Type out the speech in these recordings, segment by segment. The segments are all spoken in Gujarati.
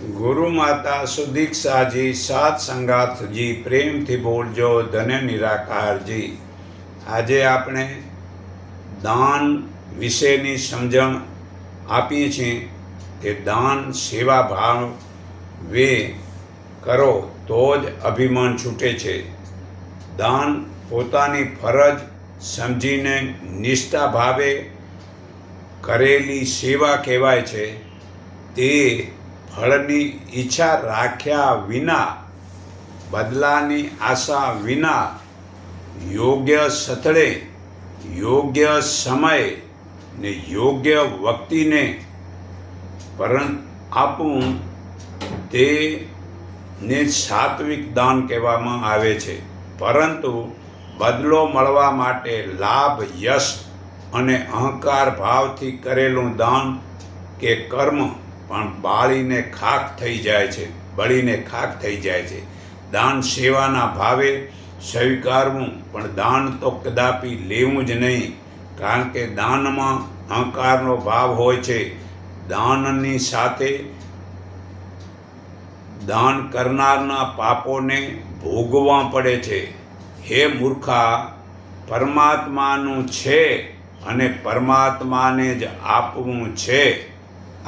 ગુરુ માતા સુદીક્ષાજી, સાત સંગાથજી, પ્રેમથી બોલજો ધન્ય નિરાકારજી. આજે આપણે દાન વિશેની સમજણ આપીએ છીએ કે દાન સેવા ભાવ વે કરો તો જ અભિમાન છૂટે છે. દાન પોતાની ફરજ સમજીને નિષ્ઠા ભાવે કરેલી સેવા કહેવાય છે. તે ફળની ઈચ્છા રાખ્યા વિના, બદલાની આશા વિના, યોગ્ય સ્થળે યોગ્ય સમયે ને યોગ્ય વ્યક્તિને આપવું તેને સાત્વિક દાન કહેવામાં આવે છે. પરંતુ બદલો મળવા માટે લાભ, યશ અને અહંકાર ભાવથી કરેલું દાન કે કર્મ પણ બળીને ખાખ થઈ જાય છે. દાન સેવાના ભાવે સ્વીકારવું, પણ દાન તો કદાપી લેવું જ નહીં, કારણ કે દાનમાં અહંકારનો ભાવ હોય છે. દાનની સાથે દાન કરનારના પાપોને ભોગવવા પડે છે. હે મૂર્ખા, પરમાત્માનું છે અને પરમાત્માને જ આપવું છે.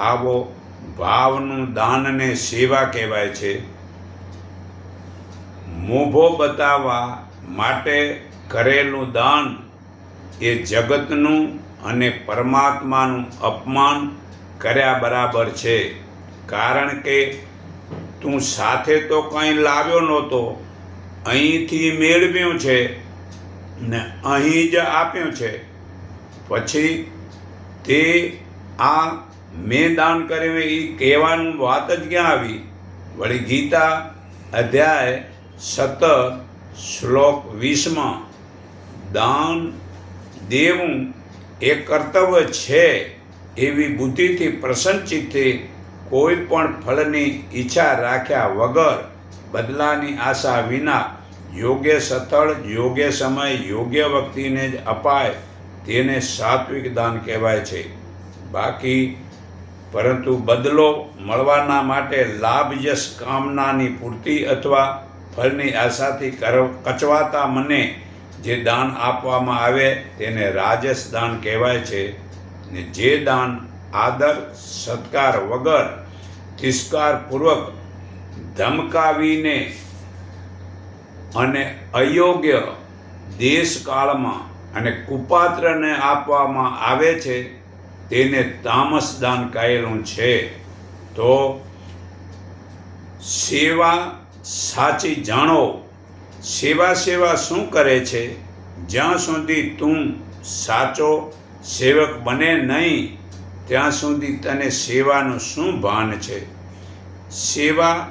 આવો ભાવનું દાનને સેવા કહેવાય છે. મોભો બતાવવા માટે કરેલું દાન એ જગતનું અને પરમાત્માનું અપમાન કર્યા બરાબર છે. કારણ કે તું સાથે તો કંઈ લાવ્યો નહોતો, અહીંથી મેળવ્યું છે ને અહીં જ આપ્યું છે. પછી તે આ મેં દાન કર્યું એ કહેવાનું વાત જ ક્યાં આવી? વળી ગીતા અધ્યાય 17 શ્લોક 20 દાન દેવું એ કર્તવ્ય છે એવી બુદ્ધિથી પ્રસન્નચિત્તે કોઈ પણ ફળની ઈચ્છા રાખ્યા વગર, બદલાની આશા વિના, યોગ્ય સ્થળ, યોગ્ય સમય, યોગ્ય વ્યક્તિને જ અપાય તેને સાત્વિક દાન કહેવાય છે. બાકી પરંતુ બદલો મળવાના માટે લાભ, યશ, કામનાની પૂર્તિ અથવા ફળની આશાથી કચવાતા મને જે દાન આપવામાં આવે તેને રાજસ દાન કહેવાય છે. ને જે દાન આદર સત્કાર વગર, તિરસ્કારપૂર્વક, ધમકાવીને અને અયોગ્ય દેશકાળમાં અને કુપાત્રને આપવામાં આવે છે તેને તામસ દાન કહેલું છે. તો સેવા સાચી જાણો. સેવા શું કરે છે? જ્યાં સુધી તું સાચો સેવક બને નહીં ત્યાં સુધી તને સેવાનું શું ભાન છે? સેવા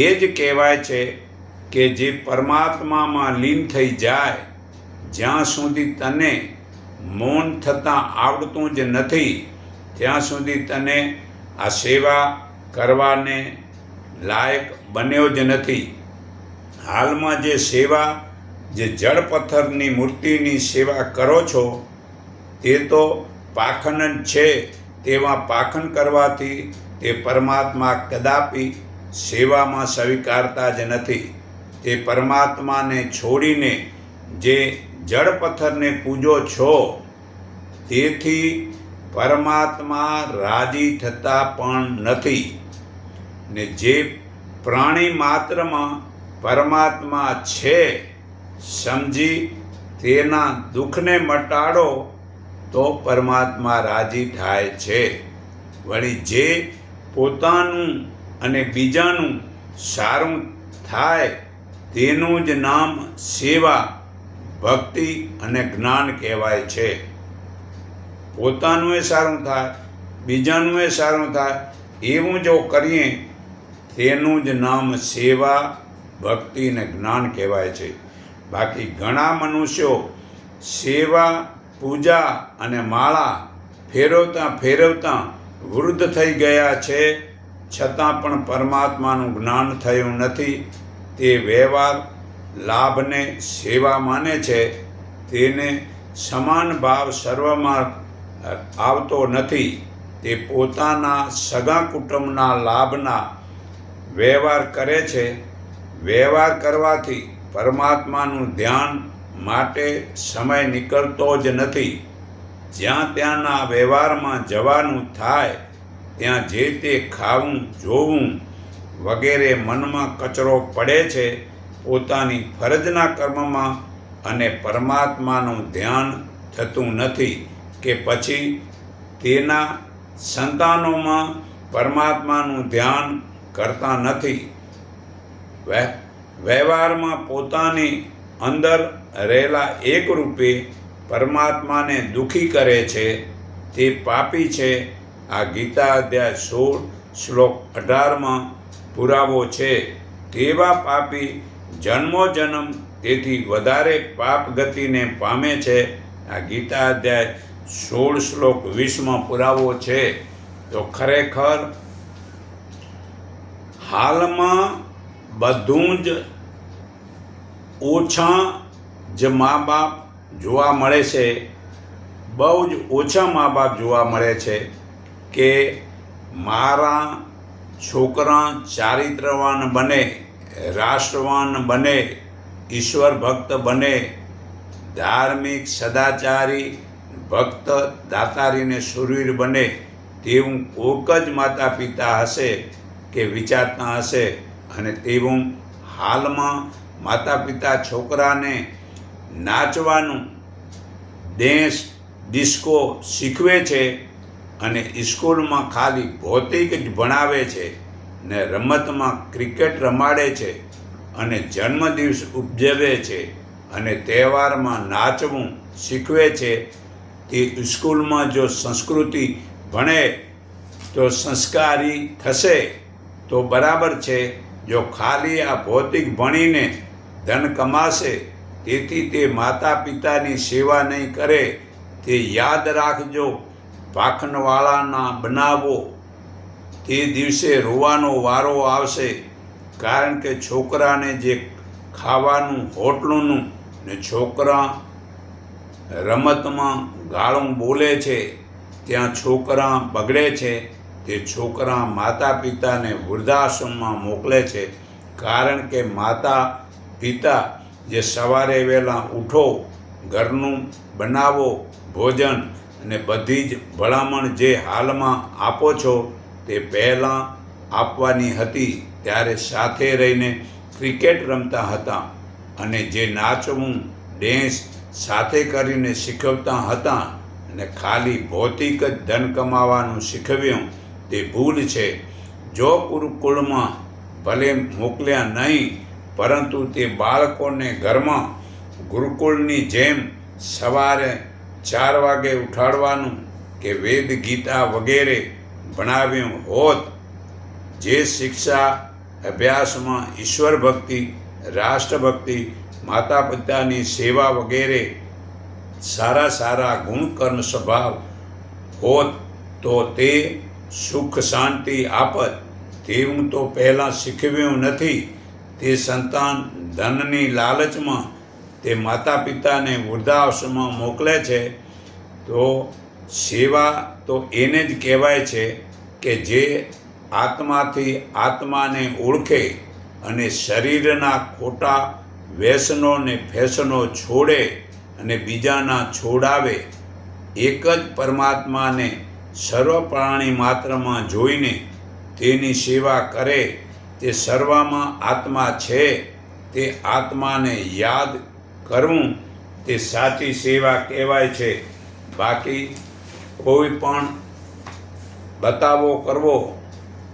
એ જ કહેવાય છે કે જે પરમાત્મામાં લીન થઈ જાય. જ્યાં સુધી તને મૌન થતાં આવડતું જ નથી ત્યાં સુધી તને આ સેવા કરવાને લાયક બન્યો જ નથી. હાલમાં જે જળ પથ્થરની મૂર્તિની સેવા કરો છો તે તો પાખંડ જ છે. તેમાં પાખંડ કરવાથી તે પરમાત્મા કદાપી સેવામાં સ્વીકારતા જ નથી. તે પરમાત્માને છોડીને જે જળ પથ્થરને પૂજો છો તેથી પરમાત્મા રાજી થતા પણ નથી. ને જે પ્રાણી માત્રમાં પરમાત્મા છે સમજી તેના દુઃખને મટાડો તો પરમાત્મા રાજી થાય છે. વળી જે પોતાનું અને બીજાનું સારું થાય તેનું જ નામ સેવા, ભક્તિ અને જ્ઞાન કહેવાય છે. પોતાનું એ સારું થાય, બીજાનું એ સારું થાય એવું જો કરીએ તેનું જ નામ સેવા, ભક્તિ અને જ્ઞાન કહેવાય છે. બાકી ઘણા મનુષ્યો સેવા, પૂજા અને માળા ફેરવતા વૃદ્ધ થઈ ગયા છે, છતાં પણ પરમાત્માનું જ્ઞાન થયું નથી. તે વ્યવહાર લાભને સેવા માને છે. તેને સમાન ભાવ સર્વમાં આવતો નથી. તે પોતાના સગા કુટુંબના લાભના વ્યવહાર કરે છે. વ્યવહાર કરવાથી પરમાત્માનું ધ્યાન માટે સમય નીકળતો જ નથી. જ્યાં ત્યાંના વ્યવહારમાં જવાનું થાય ત્યાં જે તે ખાવું, જોવું વગેરે મનમાં કચરો પડે છે. પોતાની ફરજના કર્મમાં અને પરમાત્માનું ધ્યાન થતું નથી કે પછી તેના સંતાનોમાં પરમાત્માનું ધ્યાન કરતા નથી. વ્યવહારમાં પોતાની અંદર રહેલા એકરૂપે પરમાત્માને દુઃખી કરે છે તે પાપી છે. આ ગીતા અધ્યાય 16 શ્લોક 18માં પુરાવો છે. તેવા પાપી જન્મોજન્મ તેથી વધારે પાપ ગતિને પામે છે. આ ગીતા અધ્યાય 16 શ્લોક 20માં પુરાવો છે. તો ખરેખર હાલમાં બધું જ ઓછા જ મા બાપ જોવા મળે છે. બહુ જ ઓછા મા બાપ જોવા મળે છે કે મારા છોકરા ચારિત્રવાન બને, રાષ્ટ્રવાન બને, ઈશ્વર ભક્ત બને, ધાર્મિક સદાચારી ભક્ત દાતારીને શૂરવીર બને. તેવું કોઈક જ માતા પિતા હશે કે વિચારતા હશે. અને તેવું હાલમાં માતા પિતા છોકરાને નાચવાનું ડેન્સ ડિસ્કો શીખવે છે અને સ્કૂલમાં ખાલી ભૌતિક જ ભણાવે છે ને રમતમાં ક્રિકેટ રમાડે છે અને જન્મદિવસ ઉજવે છે અને તહેવારમાં નાચવું શીખવે છે. તે સ્કૂલમાં જો સંસ્કૃતિ ભણે તો સંસ્કારી થશે તો બરાબર છે. જો ખાલી આ ભૌતિક ભણીને ધન કમાશે તેથી તે માતા પિતાની સેવા નહીં કરે. તે યાદ રાખજો, પાખંડવાળાના બનાવો તે દિવસે રોવાનો વારો આવશે. કારણ કે છોકરાને જે ખાવાનું હોટલોનું ને છોકરા રમતમાં ગાળું બોલે છે ત્યાં છોકરા બગડે છે. તે છોકરા માતા પિતાને વૃદ્ધાશ્રમમાં મોકલે છે. કારણ કે માતા પિતા જે સવારે વહેલા ઉઠો, ઘરનું બનાવો ભોજન અને બધી જ ભલામણ જે હાલમાં આપો છો તે પહેલાં આપવાની હતી. ત્યારે સાથે રહીને ક્રિકેટ રમતા હતા અને જે નાચવું ડેન્સ સાથે કરીને શીખવતા હતા અને ખાલી ભૌતિક જ ધન કમાવાનું શીખવ્યું તે ભૂલ છે. જો ગુરુકુળમાં ભલે મોકલ્યા નહીં પરંતુ તે બાળકોને ઘરમાં ગુરુકુળની જેમ સવારે 4 વાગે ઉઠાડવાનું કે વેદ ગીતા વગેરે ભણાવ્યું હોત. જે શિક્ષા અભ્યાસમાં ઈશ્વર ભક્તિ, રાષ્ટ્રભક્તિ, માતા પિતાની સેવા વગેરે સારા સારા ગુણ કર્મ સ્વભાવ હોત તો તે સુખ શાંતિ આપત. તેવું તો પહેલાં શીખવ્યું નથી. તે સંતાન ધનની લાલચમાં તે માતા પિતાને વૃદ્ધાશ્રમમાં મોકલે છે. તો સેવા તો એને જ કહેવાય છે કે જે આત્માથી આત્માને ઓળખે અને શરીરના ખોટા વ્યસનો ને ફેશનો છોડે અને બીજાના છોડાવે. એક જ પરમાત્માને સર્વ પ્રાણી માત્રમાં જોઈને તેની સેવા કરે. તે સર્વમાં આત્મા છે. તે આત્માને યાદ કરવું તે સાચી સેવા કહેવાય છે. બાકી કોઈ પણ બતાવો કરવો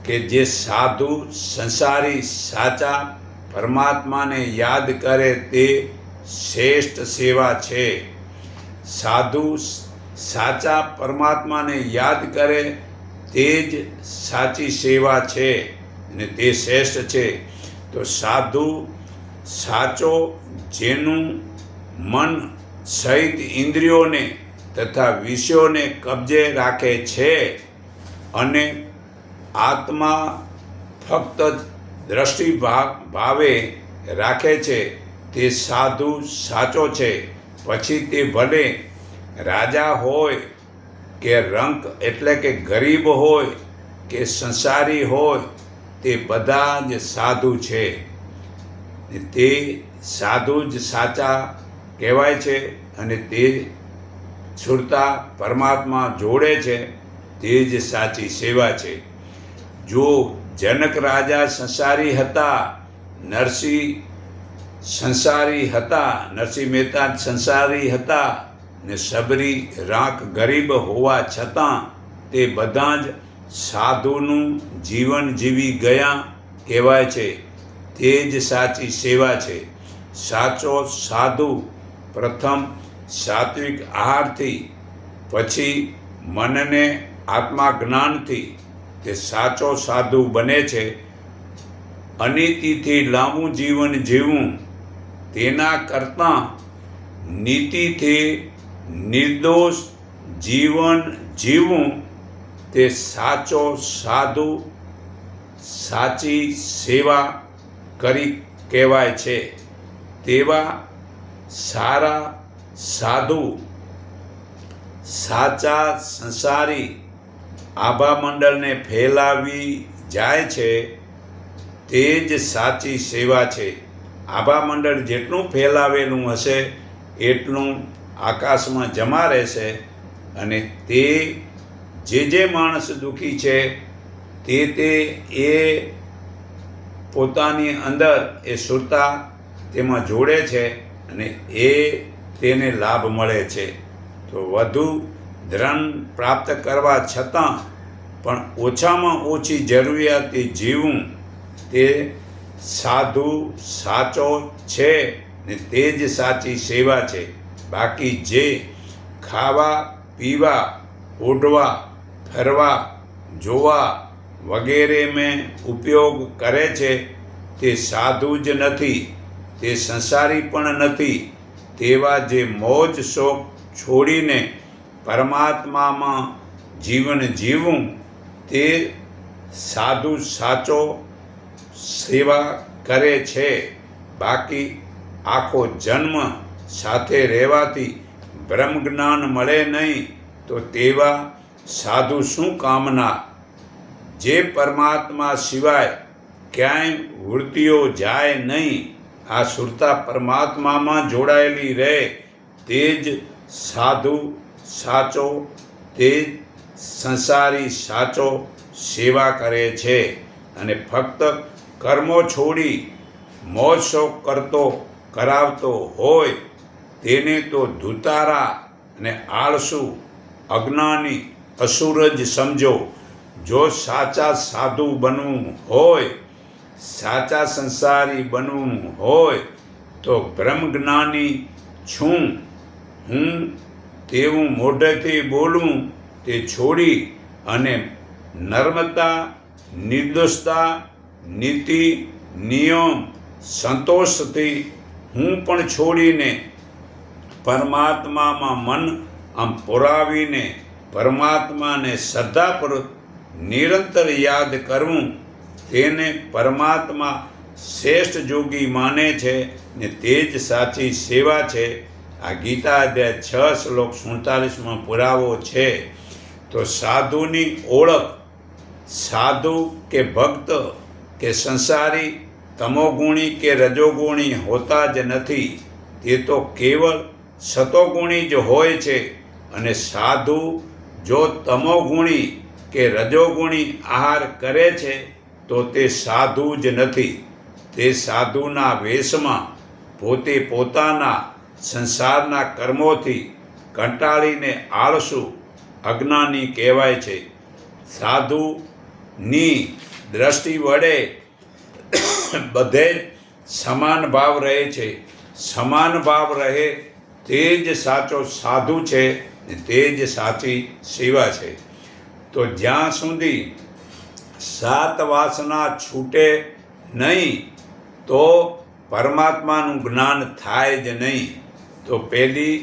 કે જે સાધુ સંસારી સાચા પરમાત્માને યાદ કરે તે શ્રેષ્ઠ સેવા છે. સાધુ સાચા પરમાત્માને યાદ કરે તે જ સાચી સેવા છે અને તે શ્રેષ્ઠ છે. તો સાધુ સાચો જેનું મન સહિત ઇન્દ્રિયોને તથા વિષયોને કબજે રાખે છે અને આત્મા ફક્ત દ્રષ્ટિ ભાવે રાખે છે તે સાધુ સાચો છે. પછી તે ભલે રાજા હોય કે રંક એટલે કે ગરીબ હોય કે સંસારી હોય, તે તે બધા જ સાધુ છે. તે સાધુ જ સાચા કહેવાય છે અને તે સુરતા પરમાત્મા જોડે છે તે જ સાચી સેવા છે. જો જનક રાજા સંસારી હતા, નરસિંહ મહેતા સંસારી હતા ને સબરી રાખ ગરીબ હોવા છતાં તે બધા જ સાધુનું જીવન જીવી ગયા કહેવાય છે. તે જ સાચી સેવા છે. સાચો સાધુ પ્રથમ સાત્વિક આહારથી, પછી મનને આત્મા જ્ઞાનથી તે સાચો સાધુ બને છે. અનીતિથી લાંબુ જીવન જીવવું, તેના કરતાં નીતિથી નિર્દોષ જીવન જીવવું તે સાચો સાધુ સાચી સેવા કરી કહેવાય છે. તેવા સારા સાધુ સાચા સંસારી આભા મંડળને ફેલાવી જાય છે તે જ સાચી સેવા છે. આભા મંડળ જેટલું ફેલાવેલું હશે એટલું આકાશમાં જમા રહેશે અને તે જે માણસ દુઃખી છે તે એ પોતાની અંદર એ સુરતા તેમાં જોડે છે અને તેને લાભ મળે છે. તો વધુ ધન પ્રાપ્ત કરવા છતાં પણ ઓછામાં ઓછી જરૂરિયાતથી જીવવું તે સાધુ સાચો છે ને તે જ સાચી સેવા છે. બાકી જે ખાવા પીવા ઓઢવા ફરવા જોવા વગેરેમાં ઉપયોગ કરે છે તે સાધુ જ નથી, તે સંસારી પણ નથી. તેવા જે મોજ શોખ છોડીને પરમાત્મામાં જીવન જીવવું તે સાધુ સાચો સેવા કરે છે. બાકી આખો જન્મ સાથે રહેવાથી બ્રહ્મ જ્ઞાન મળે નહીં તો તેવા સાધુ શું કામના? જે પરમાત્મા સિવાય ક્યાંય વૃત્તિઓ જાય નહીં, આ સુરતા પરમાત્મામાં જોડાયેલી રહે તે જ સાધુ સાચો, તે જ સંસારી સાચો સેવા કરે છે. અને ફક્ત કર્મો છોડી મોજ શોખ કરાવતો હોય તેને તો ધુતારા અને આળસુ અજ્ઞાની અસુર જ સમજો. જો સાચા સાધુ બનવું હોય, સાચા સંસારી બનવું હોય તો બ્રહ્મ જ્ઞાની છું હું તેવું મોઢેથી બોલવું તે છોડી અને નર્મતા, નિર્દોષતા, નીતિ, નિયમ, સંતોષથી હું પણ છોડીને પરમાત્મામાં મન આમ પુરાવીને પરમાત્માને શ્રદ્ધાપૂર્વક નિરંતર યાદ કરવું તેને પરમાત્મા શ્રેષ્ઠ જોગી માને છે ને તે જ સાચી સેવા છે. આ ગીતા અધ્યાય 6 શ્લોક 47માં પુરાવો છે. તો સાધુની ઓળખ સાધુ કે ભક્ત કે સંસારી તમોગુણી કે રજોગુણી હોતા જ નથી. તે તો કેવળ સતોગુણી જ હોય છે. અને સાધુ જો તમોગુણી કે રજોગુણી આહાર કરે છે તો તે સાધુ જ નથી. તે સાધુના વેશમાં પોતે પોતાના સંસારના કર્મોથી કંટાળીને આળસુ અજ્ઞાની કહેવાય છે. સાધુની દ્રષ્ટિ વડે બધે સમાન ભાવ રહે છે. સમાન ભાવ રહે તે જ સાચો સાધુ છે, તે જ સાચી સેવા છે. તો જ્યાં સુધી 7 વાસના છૂટે નહીં તો પરમાત્માનું જ્ઞાન થાય જ નહીં. તો પહેલી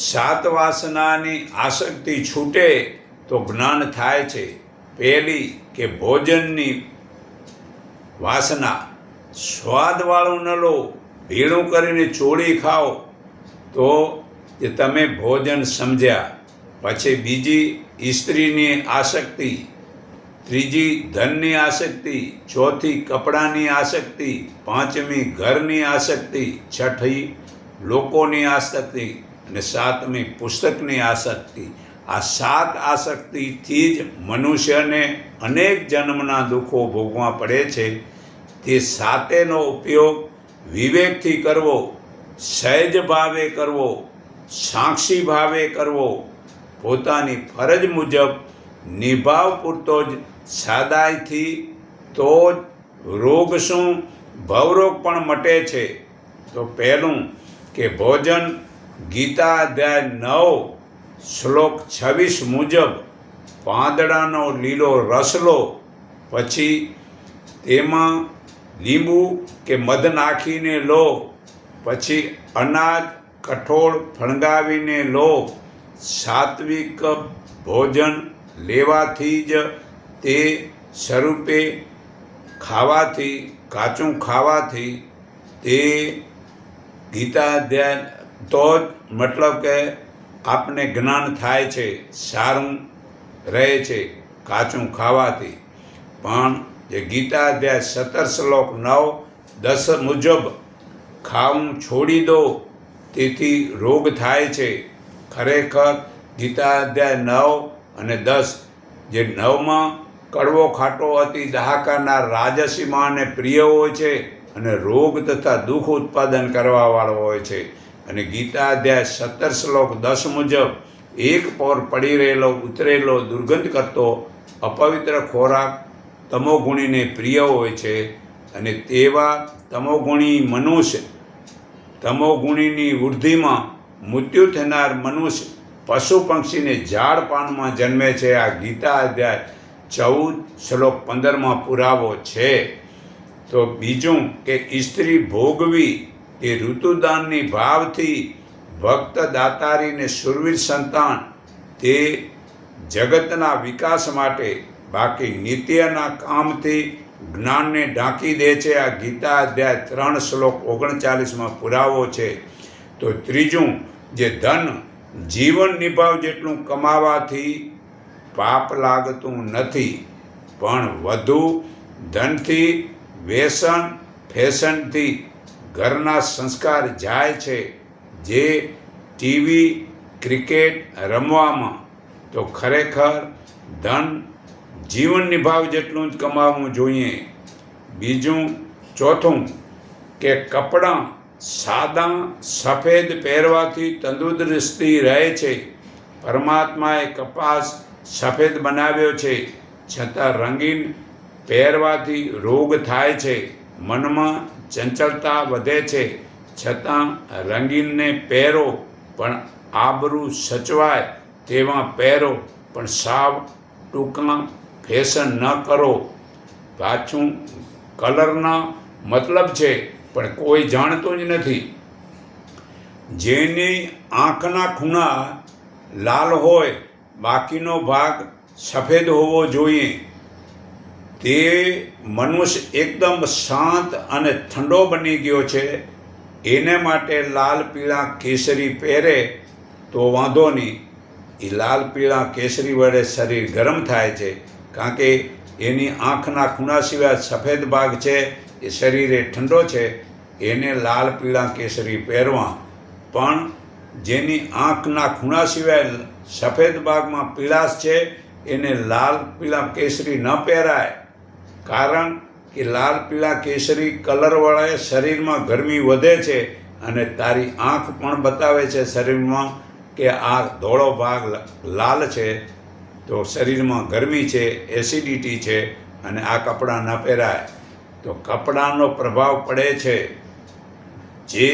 7 વાસનાની આસક્તિ છૂટે તો જ્ઞાન થાય છે. પહેલી કે ભોજનની વાસના, સ્વાદવાળું ન લો, ભીણું કરીને ચોળી ખાઓ તો જે તમે ભોજન સમજ્યા. પછી બીજી સ્ત્રીની આસક્તિ, ત્રીજી ધનની આસક્તિ, ચોથી કપડાની આસક્તિ, પાંચમી ઘરની આસક્તિ, છઠ્ઠી લોકોની આસક્તિ અને સાતમી પુસ્તકની આસક્તિ. આ 7 આસક્તિથી જ મનુષ્યને અનેક જન્મના દુઃખો ભોગવવા પડે છે. તે સાતેનો ઉપયોગ વિવેકથી કરવો, સહેજ ભાવે કરવો, સાક્ષી ભાવે કરવો, પોતાની ફરજ મુજબ નિભાવ પૂરતો જ સાદાઈથી, તો જ રોગ શું ભવરોગ પણ મટે છે. તો પહેલું કે ભોજન ગીતા અધ્યાય 9 શ્લોક 26 મુજબ પાંદડાનો લીલો રસ લો, પછી તેમાં લીંબુ કે મધ નાખીને લો, પછી અનાજ કઠોળ ફણગાવીને લો. સાત્વિક ભોજન લેવાથી જ તે સ્વરૂપે ખાવાથી, કાચું ખાવાથી તે ગીતા અધ્યાય, તો જ મતલબ કે આપને જ્ઞાન થાય છે, સારું રહે છે કાચું ખાવાથી. પણ જે ગીતા અધ્યાય 17 શ્લોક 9-10 મુજબ ખાવું છોડી દો, તેથી રોગ થાય છે. ખરેખર ગીતા અધ્યાય 9 અને 10, જે 9માં કડવો ખાટો અતિ દહાકારનાર રાજસીમાને પ્રિય હોય છે અને રોગ તથા દુઃખ ઉત્પાદન કરવાવાળો હોય છે. અને ગીતા અધ્યાય 17 શ્લોક 10 મુજબ એક પર પડી રહેલો ઉતરેલો દુર્ગંધ કરતો અપવિત્ર ખોરાક તમોગુણીને પ્રિય હોય છે. અને તેવા તમોગુણી મનુષ્ય, તમોગુણીની વૃદ્ધિમાં મૃત્યુ થનાર મનુષ્ય પશુ પક્ષીને ઝાડ પાનમાં જન્મે છે. આ ગીતા અધ્યાય 14 શ્લોક 15માં પુરાવો છે. તો બીજું કે સ્ત્રી ભોગવી એ ઋતુદાનની ભાવથી ભક્ત દાતારીને શુરવીર સંતાન, તે જગતના વિકાસ માટે, બાકી નિત્યના કામથી જ્ઞાનને ઢાંકી દે છે. આ ગીતા અધ્યાય 3 શ્લોક 39માં પુરાવો છે. તો ત્રીજું, જે ધન જીવન નિભાવ જેટલું કમાવાથી પાપ લાગતું નથી, પણ વધુ ધનથી વ્યસન ફેશનથી ઘરના સંસ્કાર જાય છે, જે ટીવી ક્રિકેટ રમવામાં. તો ખરેખર ધન જીવન નિભાવ જેટલું જ કમાવવું જોઈએ. બીજું, ચોથું કે કપડાં સાદા સફેદ પહેરવાથી તંદુરસ્તી રહે છે. પરમાત્માએ કપાસ સફેદ બનાવ્યો છે, છતાં રંગીન પહેરવાથી રોગ થાય છે. મનમાં ચંચળતા વધે છે, છતાં રંગીનને પહેરો, પણ આબરૂ સચવાય તેવા પહેરો, પણ સાવ ટૂંકા ફેશન ન કરો. પાછું કલરના મતલબ છે, પણ કોઈ જાણતું જ નથી. જેની આંખના ખૂણા લાલ હોય, બાકીનો ભાગ સફેદ હોવો જોઈએ, તે મનુષ્ય એકદમ શાંત અને ઠંડો બની ગયો છે. એને માટે લાલ પીળા કેસરી પહેરે તો વાંધો નહીં. એ લાલ પીળા કેસરી વડે શરીર ગરમ થાય છે, કારણ કે એની આંખના ખૂણા સિવાય સફેદ ભાગ છે એ શરીરે ઠંડો છે, એને લાલ પીળા કેસરી પહેરવા. પણ જેની આંખના ખૂણા સિવાય સફેદ ભાગમાં પીળાશ છે, એને લાલ પીળા કેસરી ન પહેરાય. કારણ કે લાલ પીળા કેસરી કલરવાળા શરીરમાં ગરમી વધે છે, અને તારી આંખ પણ બતાવે છે શરીરમાં કે આ ધોળો ભાગ લાલ છે, તો શરીરમાં ગરમી છે, એસિડિટી છે, અને આ કપડાં ન પહેરાય. તો કપડાનો પ્રભાવ પડે છે. જે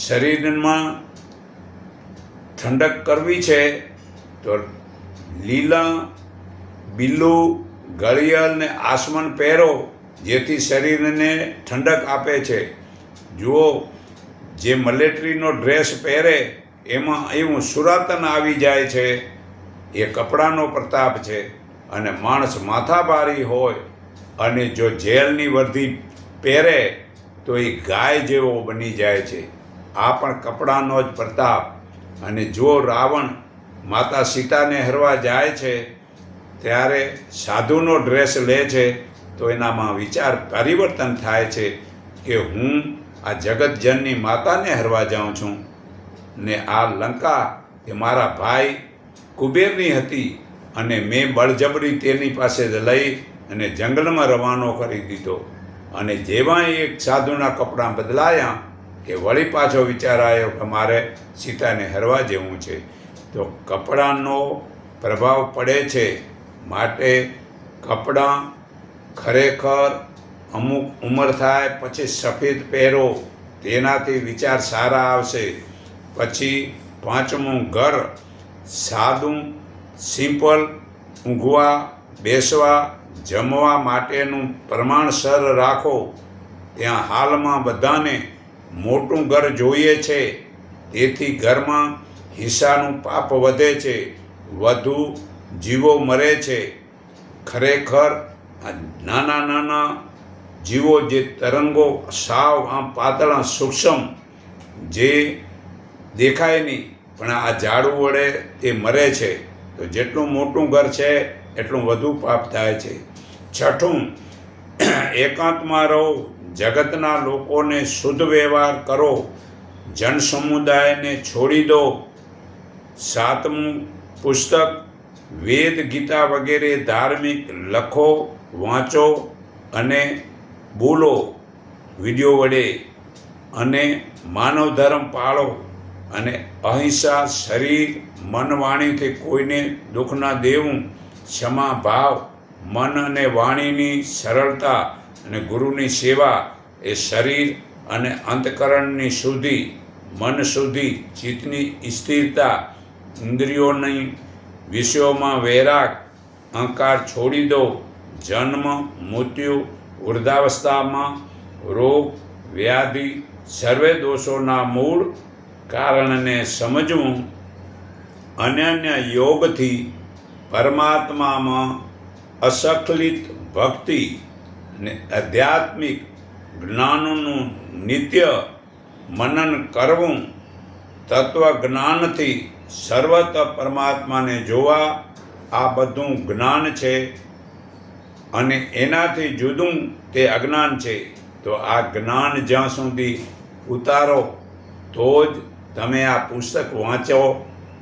શરીરમાં ઠંડક કરવી છે, તો લીલા, બીલું, ઘડિયાળ ને આસમાન પહેરો, જેથી શરીરને ઠંડક આપે છે. જુઓ, જે મિલિટરીનો ડ્રેસ પહેરે એમાં એવું સુરાતન આવી જાય છે, એ કપડાનો પ્રતાપ છે. અને માણસ માથાભારી હોય અને જો જેલની વર્દી પહેરે તો એ ગાય જેવો બની જાય છે. આ પણ કપડાનો જ પ્રતાપ. અને જો રાવણ માતા સીતાને હરવા જાય છે, ત્યારે સાધુનો ડ્રેસ લે છે તો એનામાં વિચાર પરિવર્તન થાય છે કે હું આ જગતજનની માતાને હરવા જાઉં છું ને આ લંકા એ મારા ભાઈ કુબેરની હતી અને મેં બળજબરી તેની પાસે લઈ અને જંગલમાં રવાનો કરી દીધો. અને જેવા એક સાધુના કપડાં બદલાયા કે વળી પાછો વિચાર આવ્યો કે મારે સીતાને હરવા જેવું છે. તો કપડાનો પ્રભાવ પડે છે. માટે કપડાં ખરેખર અમુક ઉંમર થાય પછી સફેદ પહેરો, તેનાથી વિચાર સારા આવશે. પછી પાંચમું, ઘર સાદું સિમ્પલ, ઊંઘવા બેસવા જમવા માટેનું પ્રમાણસર રાખો. ત્યાં હાલમાં બધાને મોટું ઘર જોઈએ છે, તેથી ઘરમાં હિંસાનું પાપ વધે છે, વધુ જીવો મરે છે. ખરેખર આ નાના નાના જીવો જે તરંગો સાવ આમ પાતળા સૂક્ષ્મ જે દેખાય નહીં પણ આ ઝાડુ વડે એ મરે છે. તો જેટલું મોટું ઘર છે એટલું વધુ પાપ થાય છે. છઠ્ઠું, એકાંતમાં રહો, જગતના લોકોને શુદ્ધ વ્યવહાર કરો, જન સમુદાયને છોડી દો. સાતમું, પુસ્તક વેદ ગીતા વગેરે ધાર્મિક લખો, વાંચો અને બોલો વિડીયો વડે. અને માનવ ધર્મ પાળો અને અહિંસા, શરીર મન વાણીથી કોઈને દુઃખ ન દેવું, ક્ષમા ભાવ, મન અને વાણીની સરળતા અને ગુરુની સેવા એ શરીર અને અંતકરણની શુદ્ધિ, મન શુદ્ધિ, ચિત્તની સ્થિરતા, ઇન્દ્રિયોની વિષયોમાં વૈરાગ, અહંકાર છોડી દો. જન્મ મૃત્યુ વૃદ્ધાવસ્થામાં રોગ વ્યાધિ સર્વે દોષોના મૂળ કારણને સમજવું. અનન્ય યોગથી પરમાત્મામાં અસકલિત ભક્તિ અને આધ્યાત્મિક જ્ઞાનનું નિત્ય મનન કરવું. તત્વજ્ઞાનથી સર્વત્ર પરમાત્માને જોવા, આ બધું જ્ઞાન છે અને એનાથી જુદું તે અજ્ઞાન છે. તો આ જ્ઞાન જ્યાં સુધી ઉતારો તો જ તમે આ પુસ્તક વાંચો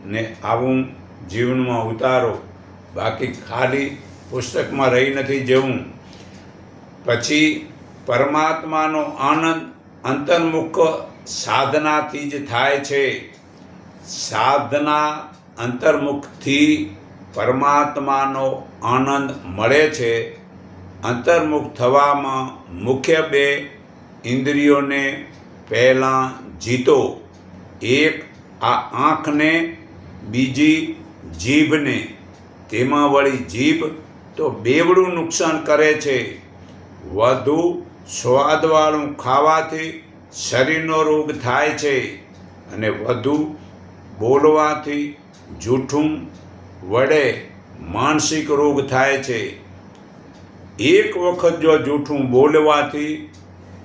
ને આવું જીવનમાં ઉતારો. બાકી ખાલી પુસ્તકમાં રહી નથી જવું. પછી પરમાત્માનો આનંદ અંતર્મુખ સાધનાથી જ થાય છે. સાધના અંતર્મુખથી પરમાત્માનો આનંદ મળે છે. અંતર્મુખ થવામાં મુખ્ય બે ઇન્દ્રિયોને પહેલાં જીતો. એક આ આંખને, બીજી જીભને. તેમાં વળી જીભ તો બેવડું નુકસાન કરે છે. વધુ સ્વાદવાળું ખાવાથી શરીરનો રોગ થાય છે અને વધુ બોલવાથી જૂઠું વડે માનસિક રોગ થાય છે. એક વખત જો જૂઠું બોલવાથી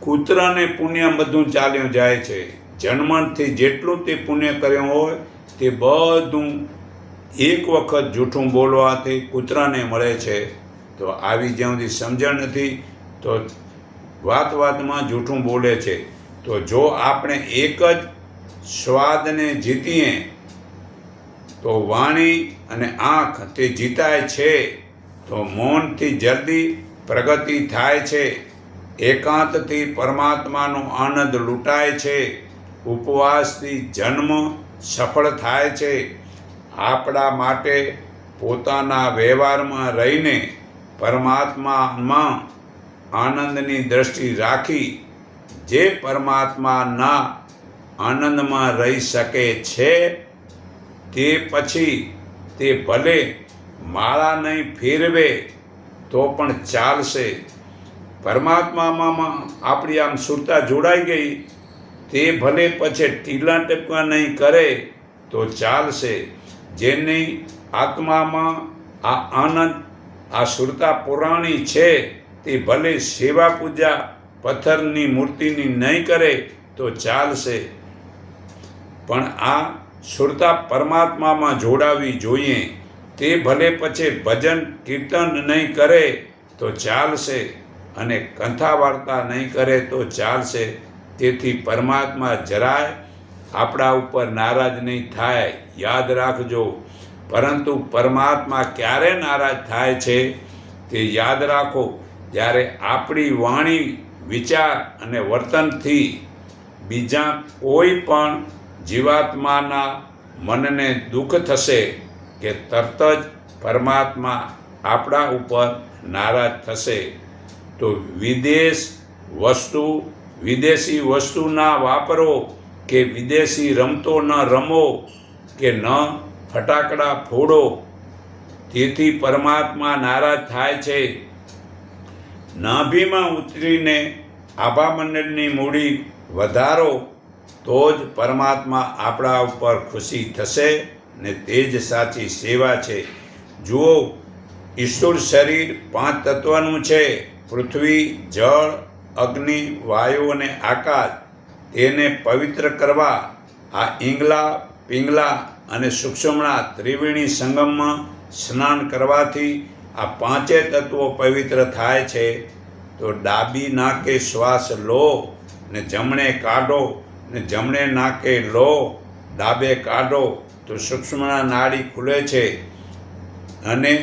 કૂતરાને પુણ્ય બધું ચાલ્યું જાય છે. જન્મથી જેટલું તે પુણ્ય કર્યું હોય તે બધું એક વખત જૂઠું બોલવાથી કૂતરાને મળે છે. તો આવી જ્યાં સુધી સમજણ નથી તો વાત વાતમાં જૂઠું બોલે છે. તો જો આપણે એક જ સ્વાદને જીતીએ તો વાણી અને આંખ તે જીતાય છે. તો મૌનથી જલ્દી પ્રગતિ થાય છે. એકાંતથી પરમાત્માનો આનંદ લૂંટાય છે. ઉપવાસથી જન્મ સફળ થાય છે. આપણા માટે પોતાના વ્યવહારમાં રહીને પરમાત્મામાં આનંદની દ્રષ્ટિ રાખી જે પરમાત્માના આનંદમાં રહી શકે છે તે પછી તે ભલે માળા નહીં ફેરવે તો પણ ચાલશે. પરમાત્મામાં આપણી આમ સુરતા જોડાઈ ગઈ, તે ભલે પછી ટીલા ટપકા નહીં કરે તો ચાલશે. જેની આત્મામાં આ આનંદ, આ સુરતા પુરાણી છે, તે ભલે સેવા પૂજા પથ્થરની મૂર્તિની નહીં કરે તો ચાલશે. પણ આ સુરતા પરમાત્મામાં જોડાવી જોઈએ. તે ભલે પછી ભજન કીર્તન નહીં કરે તો ચાલશે અને કથા વાર્તા નહીં કરે તો ચાલશે. તેથી પરમાત્મા જરાય આપણા ઉપર નારાજ નહીં થાય, યાદ રાખજો. પરંતુ પરમાત્મા ક્યારે નારાજ થાય છે તે યાદ રાખો, જ્યારે આપણી વાણી, વિચાર અને વર્તનથી બીજા કોઈ પણ જીવાત્માના મનને દુઃખ થશે કે તરત જ પરમાત્મા આપણા ઉપર નારાજ થશે. તો વિદેશી વસ્તુ ના વાપરો કે વિદેશી રમતો ન રમો કે ન ફટાકડા ફોડો, તેથી પરમાત્મા નારાજ થાય છે. નાભીમાં ઉતરીને આભામંડળની મૂડી વધારો તો જ પરમાત્મા આપણા ઉપર ખુશી થશે ને તે જ સાચી સેવા છે. જુઓ, ઈશ્વર શરીર 5 તત્વનું છે: પૃથ્વી, જળ, અગ્નિ, વાયુ અને આકાશ. તેને પવિત્ર કરવા આ ઈંગલા, પિંગલા અને સૂક્ષ્મણા ત્રિવેણી સંગમમાં સ્નાન કરવાથી આ 5 તત્વો પવિત્ર થાય છે. તો ડાબી નાકે શ્વાસ લો ને જમણે કાઢો ને જમણે નાકે લો, ડાબે કાઢો તો સૂક્ષ્મણા નાડી ખુલે છે. અને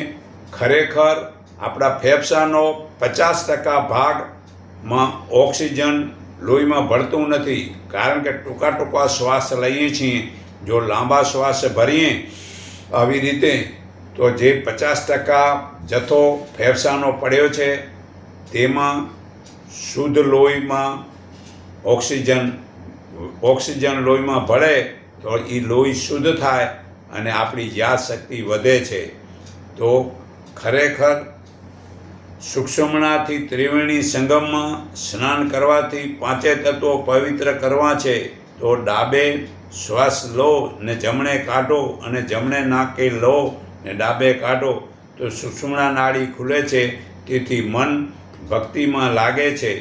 ખરેખર આપણા ફેફસાનો 50% ભાગમાં ઓક્સિજન લોહીમાં ભળતું નથી, કારણ કે ટૂંકા શ્વાસ લઈએ છીએ. જો લાંબા શ્વાસ ભરીએ આવી રીતે તો જે 50% જથ્થો ફેફસાનો પડ્યો છે તેમાં શુદ્ધ લોહીમાં ઓક્સિજન લોહીમાં ભળે તો એ લોહી શુદ્ધ થાય અને આપણી યાદશક્તિ વધે છે. તો ખરેખર સૂક્ષ્મણાથી ત્રિવેણી સંગમમાં સ્નાન કરવાથી 5 તત્વો પવિત્ર કરવા છે. તો ડાબે શ્વાસ લો ને જમણે કાઢો અને જમણે નાકે લો ને ડાબે કાઢો તો સૂક્ષ્મણા નાડી ખુલે છે. તેથી મન ભક્તિમાં લાગે છે.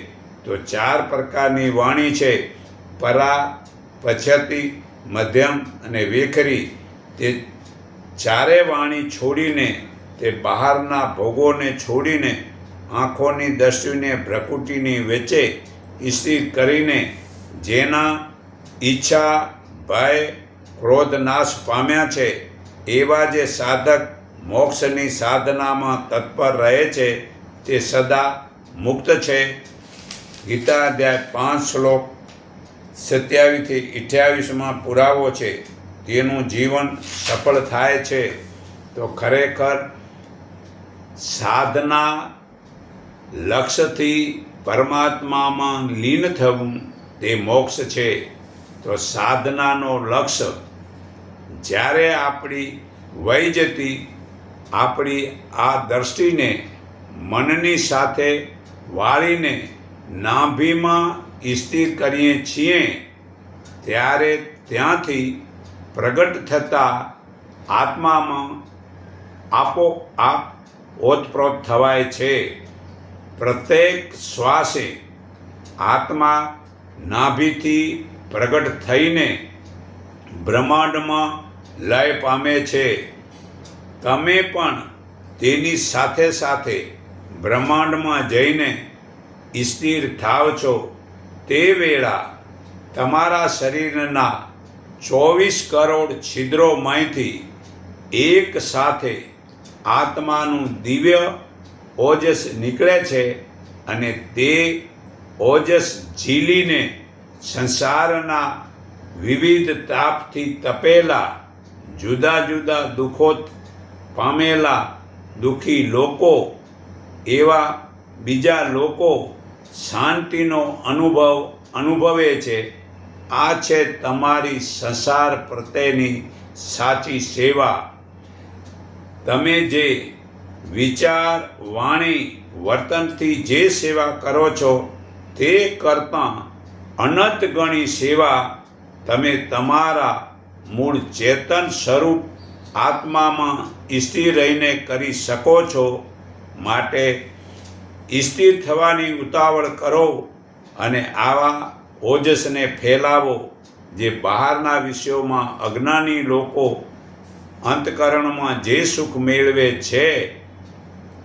તો 4 પ્રકારની વાણી છે: પરા, પછતી, મધ્યમ અને વેખરી. તે 4 વાણી છોડીને, તે બહારના ભોગોને છોડીને આંખોની દ્રષ્ટિને ભ્રકુટીની વચ્ચે સ્થિર કરીને, જેના ઈચ્છા, ભય, ક્રોધ નાશ પામ્યા છે, એવા જે સાધક મોક્ષની સાધનામાં તત્પર રહે છે તે સદા મુક્ત છે. ગીતા અધ્યાય 5 શ્લોક 27-28 પુરાવો છે. તેનું જીવન સફળ થાય છે. તો ખરેખર સાધના લક્ષ્યથી પરમાત્મામાં લીન થવું તે મોક્ષ છે. તો સાધનાનો લક્ષ્ય જ્યારે આપણી વહી જતી આપણી આ દ્રષ્ટિને મનની સાથે વાળીને નાભીમાં સ્થિર કરીએ છીએ, ત્યારે ત્યાંથી પ્રગટ થતા આત્મામાં આપોઆપ ઓતપ્રોત થવાય છે. પ્રત્યેક શ્વાસે આત્મા નાભીથી પ્રગટ થઈને બ્રહ્માંડમાં લય પામે છે. તમે પણ તેની સાથે સાથે બ્રહ્માંડમાં જઈને સ્થિર થાવ છો. તે વેળા તમારા શરીરના 24 કરોડ છિદ્રોમાંથી એક સાથે આત્માનું દિવ્ય ઓજસ નીકળે છે અને તે ઓજસ ઝીલીને સંસારના વિવિધ તાપથી તપેલા, જુદા જુદા દુઃખો પામેલા દુઃખી લોકો, એવા બીજા લોકો શાંતિનો અનુભવે છે. આ છે તમારી સંસાર પ્રત્યેની સાચી સેવા. તમે જે વિચાર, વાણી, વર્તનથી જે સેવા કરો છો તે કરતાં અનંત ગણી સેવા તમે તમારા મૂળ ચેતન સ્વરૂપ આત્મામાં સ્થિર રહીને કરી શકો છો. માટે સ્થિર થવાની ઉતાવળ કરો અને આવા ઓજસને ફેલાવો જે બહારના વિષયોમાં અજ્ઞાની લોકો અંતકરણમાં જે સુખ મેળવે છે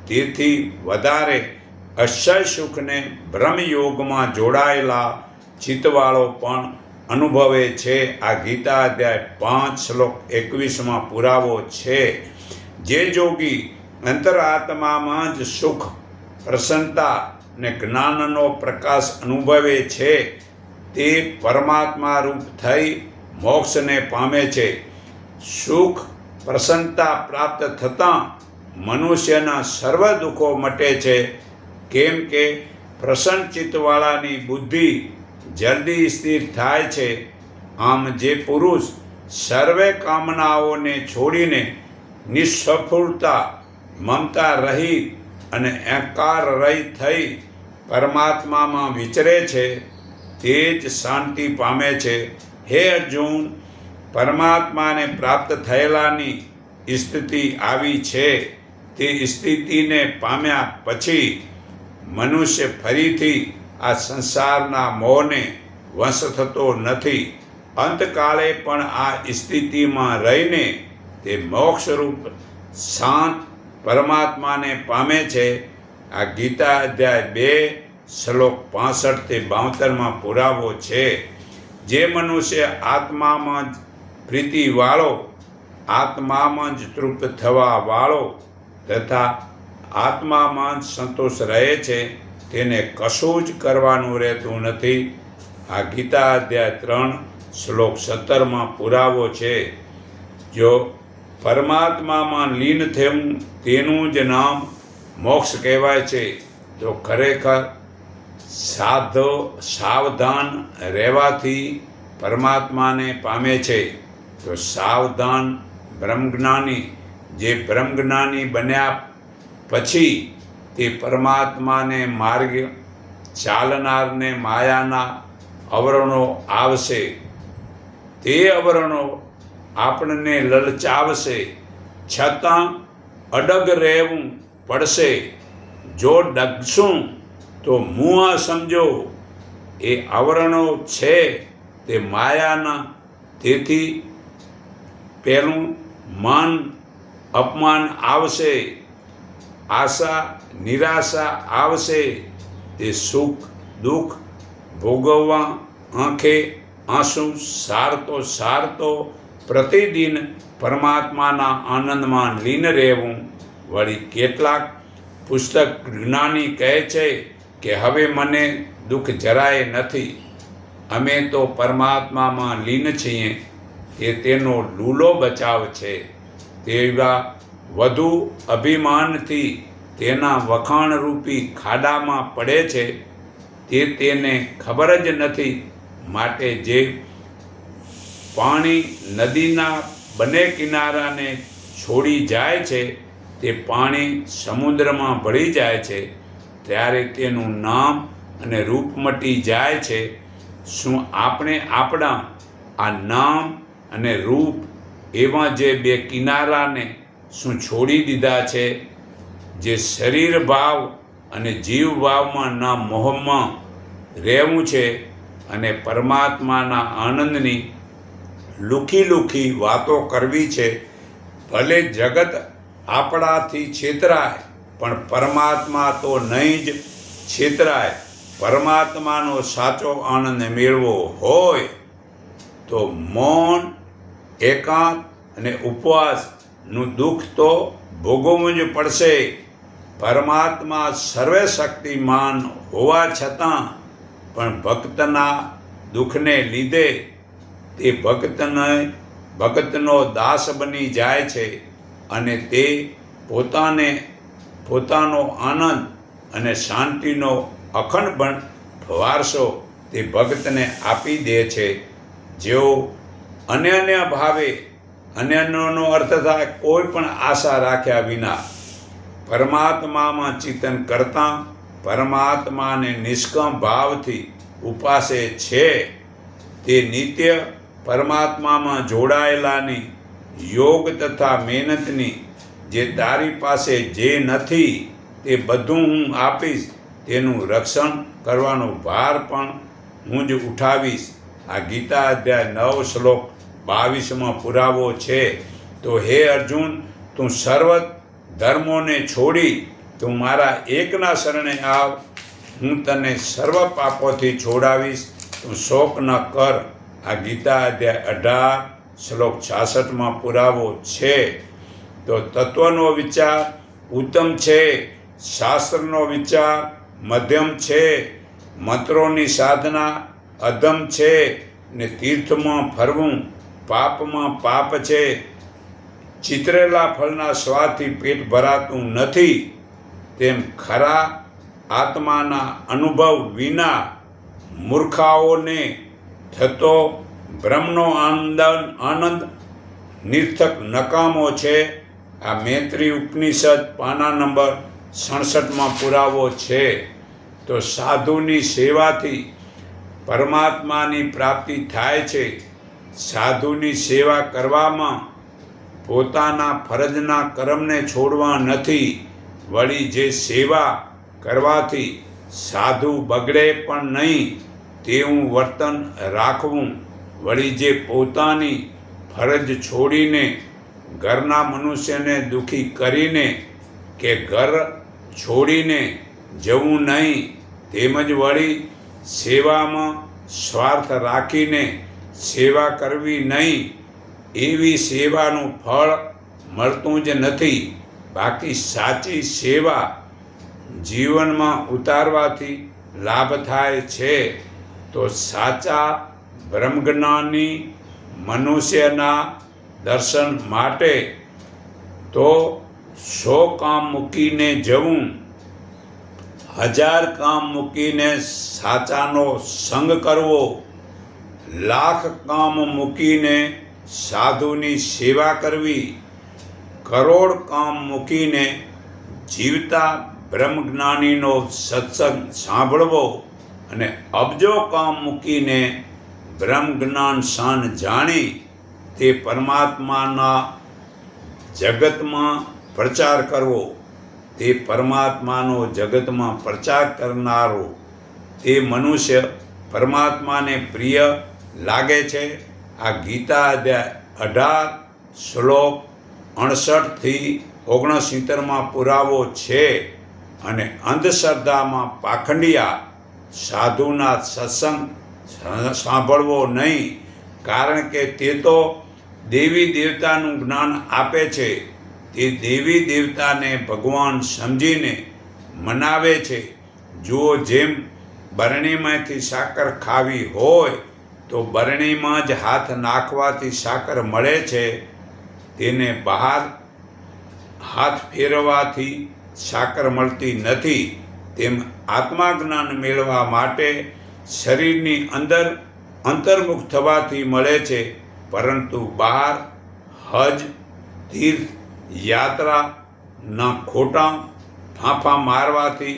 તેથી વધારે અક્ષય સુખને બ્રહ્મયોગમાં જોડાયેલા ચિત્તવાળો પણ અનુભવે છે. આ ગીતા અધ્યાય 5 શ્લોક 21 પુરાવો છે. જે જોગી અંતરાત્મામાં જ સુખ, પ્રસન્નતા ને જ્ઞાનનો પ્રકાશ અનુભવે છે તે પરમાત્મા રૂપ થઈ મોક્ષને પામે છે. સુખ, પ્રસન્નતા પ્રાપ્ત થતાં મનુષ્યના સર્વ દુઃખો મટે છે, કેમ કે પ્રસન્ન ચિત્તવાળાની બુદ્ધિ જલ્દી સ્થિર થાય છે. આમ જે પુરુષ સર્વે કામનાઓને છોડીને નિસ્ફળતા, મમતા રહિત અને અહંકાર રહિત થઈ પરમાત્મામાં વિચરે છે તે જ શાંતિ પામે છે. હે અર્જુન, પરમાત્માને પ્રાપ્ત થયેલાની સ્થિતિ આવી છે. તે સ્થિતિને પામ્યા પછી મનુષ્ય ફરીથી આ સંસારના મોહને વશ થતો નથી. અંતકાળે પણ આ સ્થિતિમાં રહીને તે મોક્ષરૂપ શાંત પરમાત્માને પામે છે. આ ગીતા અધ્યાય 2 શ્લોક 65-72 પુરાવો છે. જે મનુષ્ય આત્મામાં જ પ્રીતિવાળો, આત્મામાં જ તૃપ્ત થવા વાળો તથા આત્મામાં જ સંતોષ રહે છે તેને કશું જ કરવાનું રહેતું નથી. આ ગીતા અધ્યાય 3 શ્લોક 17 પુરાવો છે. જો પરમાત્મામાં લીન થયું તેનું જ નામ મોક્ષ કહેવાય છે. તો ખરેખર સાવધાન રહેવાથી પરમાત્માને પામે છે. તો સાવધાન બ્રહ્મજ્ઞાની, જે બ્રહ્મજ્ઞાની બન્યા પછી તે પરમાત્માને માર્ગ ચાલનારને માયાના આવરણો આવશે. તે આવરણો આપણને લલચાવશે, છતાં અડગ રહેવું પડશે. જો ડગશું તો મુઆ સમજો. એ આવરણો છે તે માયાના. તેથી પહેલું માન અપમાન આવશે, આશા નિરાશા આવશે. તે સુખ દુઃખ ભોગવવા આંખે આંસુ સારતો પ્રતિદિન પરમાત્માના આનંદમાં લીન રહેવું. વળી કેટલાક પુસ્તક જ્ઞાની કહે છે કે હવે મને દુઃખ જરાય નથી, અમે તો પરમાત્મામાં લીન છીએ. તે તેનો લૂલો બચાવ છે. તેવા વધુ અભિમાનથી તેના વખાણરૂપી ખાડામાં પડે છે. તે તેને ખબર જ નથી. માટે જે પાણી નદીના બંને કિનારાને છોડી જાય છે તે પાણી સમુદ્રમાં ભળી જાય છે ત્યારે તેનું નામ અને રૂપ મટી જાય છે. શું આપણે આપણા આ નામ અને રૂપ એવા જે બે કિનારાને શું છોડી દીધા છે? જે શરીર ભાવ અને જીવ ભાવમાં ના મોહમાં રહેવું છે અને પરમાત્માના આનંદની લુખી વાતો કરવી છે. ભલે જગત આપણાથી છેતરાય પણ પરમાત્મા તો નહીં જ છેતરાય. પરમાત્માનો સાચો આનંદ મેળવો હોય તો મૌન, એકાંત અને ઉપવાસનું દુઃખ તો ભોગવવું જ પડશે. પરમાત્મા સર્વે શક્તિમાન હોવા છતાં પણ ભક્તના દુઃખને લીધે તે ભક્તનો દાસ બની જાય છે અને તે પોતાનો આનંદ અને શાંતિનો અખંડ વારસો તે ભક્તને આપી દે છે. જેઓ અનન્ય ભાવે, અન્યનો અર્થ થાય કોઈ પણ આશા રાખ્યા વિના પરમાત્મામાં ચિંતન કરતાં પરમાત્માને નિષ્કામ ભાવથી ઉપાસે છે, તે નિત્ય પરમાત્મામાં જોડાયેલાની યોગ તથા મહેનતની જે તારી પાસે જે નથી તે બધું હું આપીશ. તેનું રક્ષણ કરવાનો ભાર પણ હું જ ઉઠાવીશ. આ ગીતા અધ્યાય 9 શ્લોક 22 પુરાવો છે. તો હે અર્જુન, તું સર્વ ધર્મોને છોડી તું મારા એકના શરણે આવ, હું તને સર્વ પાપોથી છોડાવીશ. તું શોક ન કર. આ ગીતા અધ્યાય 18 શ્લોક 66 પુરાવો છે. તો તત્વનો વિચાર ઉત્તમ છે, શાસ્ત્રનો વિચાર મધ્યમ છે, મંત્રોની સાધના અધમ છે, ને તીર્થમાં ફરવું પાપમાં પાપ છે. ચિતરેલા ફળના સ્વાદથી પેટ ભરાતું નથી, તેમ ખરા આત્માના અનુભવ વિના મૂર્ખાઓને થતો બ્રહ્મનો આનંદ નિર્થક નકામો છે. આ મૈત્રી ઉપનિષદ પાના નંબર 67 પુરાવો છે. તો સાધુની સેવાથી પરમાત્માની પ્રાપ્તિ થાય છે. સાધુની સેવા કરવામાં પોતાના ફરજના કર્મને છોડવા નથી, વળી જે સેવા કરવાથી સાધુ બગડે પણ નહીં તેવું વર્તન રાખવું, વળી જે પોતાની ફરજ છોડીને ઘરના મનુષ્યને દુઃખી કરીને કે ઘર છોડીને જવું નહીં, તેમજ વળી સેવામાં સ્વાર્થ રાખીને સેવા કરવી નહીં, એવી સેવાનું ફળ મળતું જ નથી. બાકી સાચી સેવા જીવનમાં ઉતારવાથી લાભ થાય છે. તો સાચા બ્રહ્મજ્ઞાની મનુષ્યના દર્શન માટે તો 100 કામ મૂકીને જવું, 1000 કામ મૂકીને સાચાનો સંગ કરવો, 1,00,000 કામ મૂકીને સાધુની સેવા કરવી, કરોડ કામ મૂકીને જીવતા બ્રહ્મજ્ઞાનીનો સત્સંગ સાંભળવો, અને અબજો કામ મૂકીને બ્રહ્મજ્ઞાન શાન જાણી તે પરમાત્માના જગતમાં પ્રચાર કરવો. તે પરમાત્માનો જગતમાં પ્રચાર કરનારો તે મનુષ્ય પરમાત્માને પ્રિય લાગે છે. આ ગીતા અધ્યાય 18 શ્લોક 68 69 પુરાવો છે. અને અંધશ્રદ્ધામાં પાખંડિયા સાધુના સત્સંગ સાંભળવો નહીં, કારણ કે તે તો દેવી દેવતાનું જ્ઞાન આપે છે. તે દેવી દેવતાને ભગવાન સમજીને મનાવે છે. જો જેમ બરણીમાંથી સાકર ખાવી હોય તો બરણીમાં જ હાથ નાખવાથી સાકર મળે છે, તેને બહાર હાથ ફેરવવાથી સાકર મળતી નથી. તેમ આત્મા જ્ઞાન મેળવવા માટે શરીરની અંદર અંતર્મુખ થવાથી મળે છે, પરંતુ બહાર હજ તીર્થ યાત્રાના ખોટા ફાંફા મારવાથી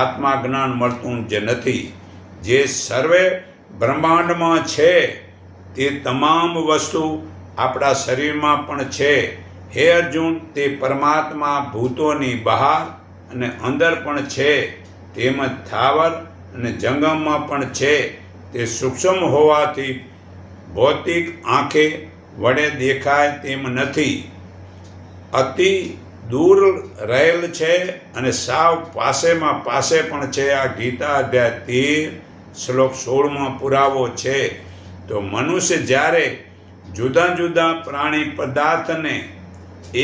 આત્મા જ્ઞાન મળતું જ નથી. જે સર્વે બ્રહ્માંડમાં છે તે તમામ વસ્તુ આપણા શરીરમાં પણ છે. હે અર્જુન, તે પરમાત્મા ભૂતોની બહાર અને અંદર પણ છે, તેમજ થાવર અને જંગમમાં પણ છે. તે સૂક્ષ્મ હોવાથી ભૌતિક આંખે વડે દેખાય તેમ નથી, અતિ દૂર રહેલ છે અને સાવ પાસેમાં પાસે પણ છે. આ ગીતા અધ્યાય 13 શ્લોક 16 પુરાવો છે. તો મનુષ્ય જ્યારે જુદા જુદા પ્રાણી પદાર્થને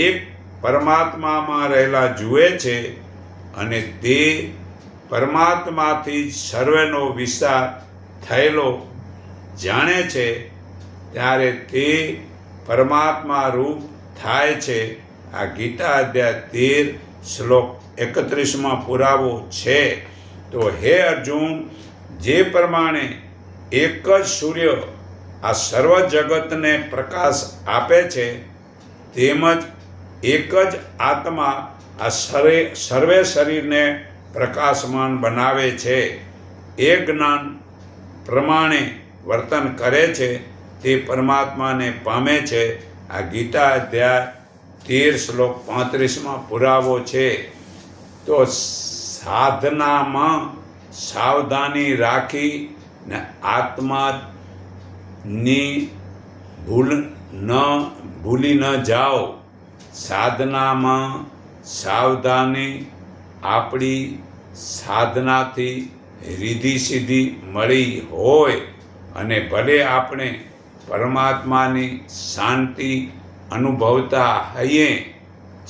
એક પરમાત્મામાં રહેલા જુએ છે અને તે પરમાત્માથી સર્વેનો વિસ્તાર થયેલો જાણે છે, ત્યારે તે પરમાત્મા રૂપ થાય છે. આ ગીતા અધ્યાય 13 શ્લોક 31 પુરાવો છે. તો હે અર્જુન, જે પ્રમાણે એક જ સૂર્ય આ સર્વ જગતને પ્રકાશ આપે છે, તેમજ એક જ આત્મા આ સર્વે શરીરને પ્રકાશમાન બનાવે છે. એ જ્ઞાન પ્રમાણે વર્તન કરે છે તે પરમાત્માને પામે છે. આ ગીતા અધ્યાય 13 શ્લોક 35 પુરાવો છે. તો સાધનામાં સાવધાની રાખી ને આત્માની ભૂલી ન જાઓ. સાધનામાં સાવધાની. આપણી સાધનાથી રીધિ સિદ્ધિ મળી હોય અને ભલે આપણે પરમાત્માની શાંતિ અનુભવતા હોઈએ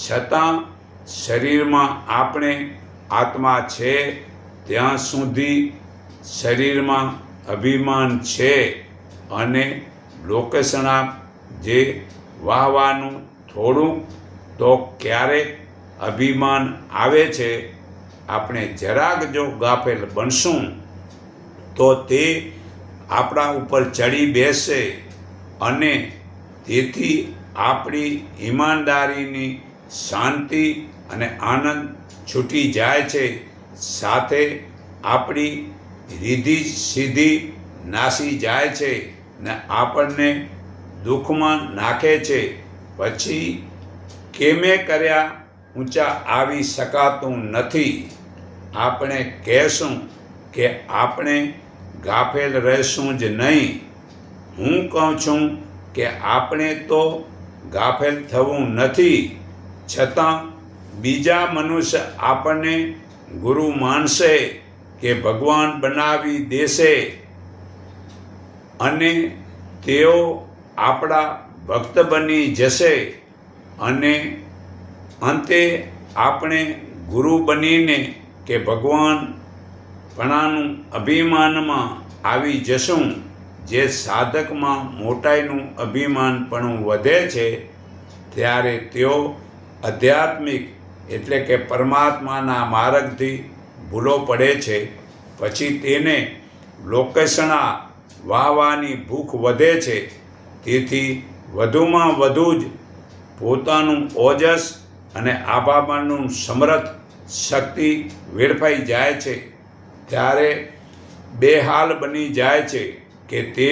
છતાં શરીરમાં આપણે આત્મા છે ત્યાં સુધી શરીરમાં અભિમાન છે અને લોકેશના જે વાહવાનું થોડુંક તો ક્યારેક અભિમાન આવે છે. આપણે જરાક જો ગાફેલ બનશું તો તે આપણા ઉપર ચડી બેસશે અને તેથી આપણી ઈમાનદારીની શાંતિ અને આનંદ છૂટી જાય છે. સાથે આપણી રીધિ સિદ્ધિ નાસી જાય છે ને આપણને દુઃખમાં નાખે છે. પછી કેમે કર્યા ઊંચા આવી શકાતું નથી. આપણે કહેશું કે આપણે ગાફેલ રહેશું જ નહીં. હું કહું છું કે આપણે તો ગાફેલ થવું નથી, છતાં બીજા મનુષ્ય આપણને ગુરુ માનશે કે ભગવાન બનાવી દેશે અને તેઓ આપણા ભક્ત બની જશે અને અંતે આપણે ગુરુ બનીને કે ભગવાન પણાનું અભિમાનમાં આવી જશું. જે સાધકમાં મોટાઈનું અભિમાનપણું વધે છે ત્યારે તેઓ આધ્યાત્મિક એટલે કે પરમાત્માના માર્ગથી ભૂલો પડે છે. પછી તેને લોકેશના વાહવાની ભૂખ વધે છે. તેથી વધુમાં વધુ જ પોતાનું ઓજસ અને આભાબાનું સમર્થ શક્તિ વેડફાઈ જાય છે. ત્યારે બે હાલ બની જાય છે કે તે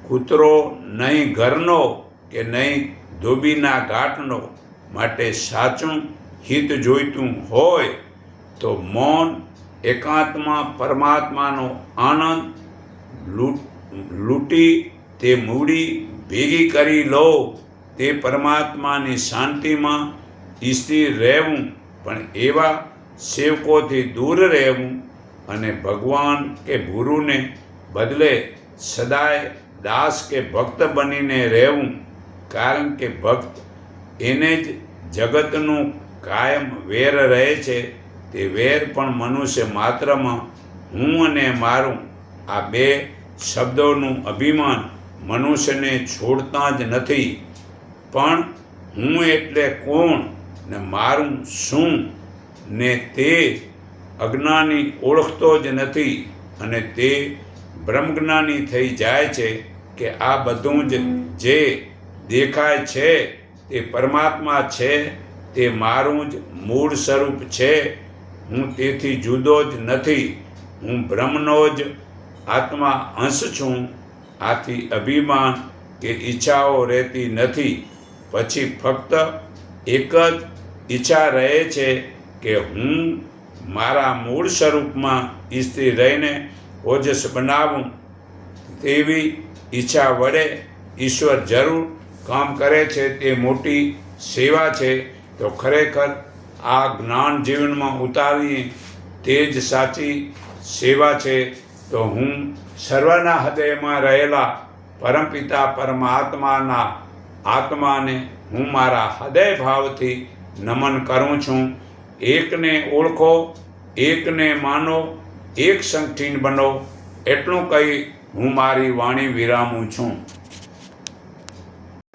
કૂતરો નહીં ઘરનો કે નહીં ધોબીના ઘાટનો. માટે સાચું હિત જોઈતું હોય તો મૌન એકાંતમાં પરમાત્માનો આનંદ લૂંટી તે મૂડી ભેગી કરી લો. તે પરમાત્માની શાંતિમાં સ્થિર રહેવું, પણ એવા સેવકોથી દૂર રહેવું અને ભગવાન કે ગુરુને બદલે સદાય દાસ કે ભક્ત બનીને રહેવું. કારણ કે ભક્ત એને જ જગતનું કાયમ વેર રહે છે. તે વેર પણ મનુષ્ય માત્રમાં હું અને મારું આ બે શબ્દોનું અભિમાન મનુષ્યને છોડતા જ નથી. પણ હું એટલે કોણ ને મારું શું ને તે અજ્ઞાની ઓળખતો જ નથી અને તે બ્રહ્મજ્ઞાની થઈ જાય છે કે આ બધું જ જે દેખાય છે તે પરમાત્મા છે. તે મારું જ મૂળ સ્વરૂપ છે. હું તેથી જુદો જ નથી. હું બ્રહ્મનો જ આત્મા અંશ છું. આથી અભિમાન કે ઈચ્છાઓ રહેતી નથી. પછી ફક્ત એક જ ઈચ્છા રહે છે કે હું મારા મૂળ સ્વરૂપમાં સ્થિર રહીને ઓજસ બનાવું. તેવી ઈચ્છા વડે ઈશ્વર જરૂર કામ કરે છે. તે મોટી સેવા છે. તો ખરેખર આ જ્ઞાન જીવનમાં ઉતારીએ તે જ સાચી સેવા છે. તો હું સર્વના હૃદયમાં રહેલા પરમપિતા પરમાત્માના આત્માને હું મારા હૃદય ભાવથી નમન કરું છું. એકને ઓળખો, એકને માનો, એક સંગઠીન બનો. એટલું કહી હું મારી વાણી વિરામું છું.